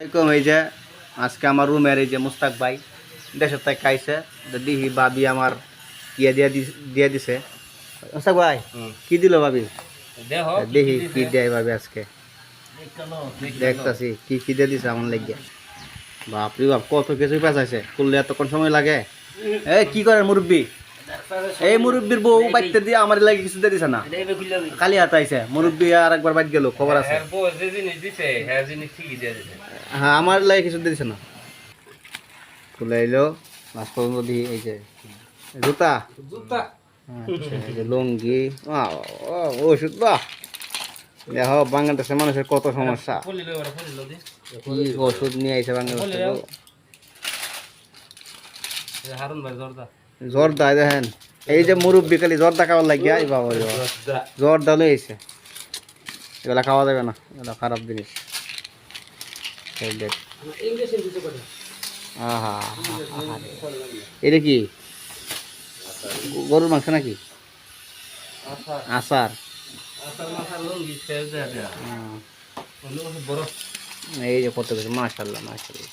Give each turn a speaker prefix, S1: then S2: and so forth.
S1: এরকম এই যে আজকে আমার রুমের এই যে মুস্তাক ভাই দেশের থেকে খাইছে দিহি ভাবি আমার ইয়ে দিয়ে দিছে। মুস্তাক ভাই কি দিল ভাবি? দেখি কি দেয় ভাবি আজকে দেখতাছি কি কি দিয়ে দিছে আমার লেগে। বাপরে বাপ কত কিছুই পেঁচাইছে, করলে এতক্ষণ সময় লাগে। এই কি করে মুরব্বী? এই মুরব্বীর বউ বাইতে দিয়ে আমার লাগে কিছু দিয়ে দিছে না, খালি হাত আইছে। মুরব্বী আর একবার বাইট গেল, খবর আছে? হ্যাঁ আমার লাগে কিছু দিয়ে দিছে না। খুলে এলো মাছ পর্যন্ত দিয়ে এই যে জুতা জুতা, আচ্ছা এই যে লুঙ্গি, ওষুধ। বাহ দেখো বাংলাদেশের মানুষের কত সমস্যা, কি ওষুধ নিয়ে আইছে বাংলাদেশে। জর্দা দেখেন, এই যে মুরব্বী খালি জর্দা খাওয়ার লাগিয়া এই বাবা জর্দা লই আইছে। এগুলা খাওয়া যাবে না, এগুলা খারাপ জিনিস। আহা এটা কি গরুর মাংস নাকি? আচার। এই যে কত কিছু, মাশাল্লাহ মাশাল্লাহ।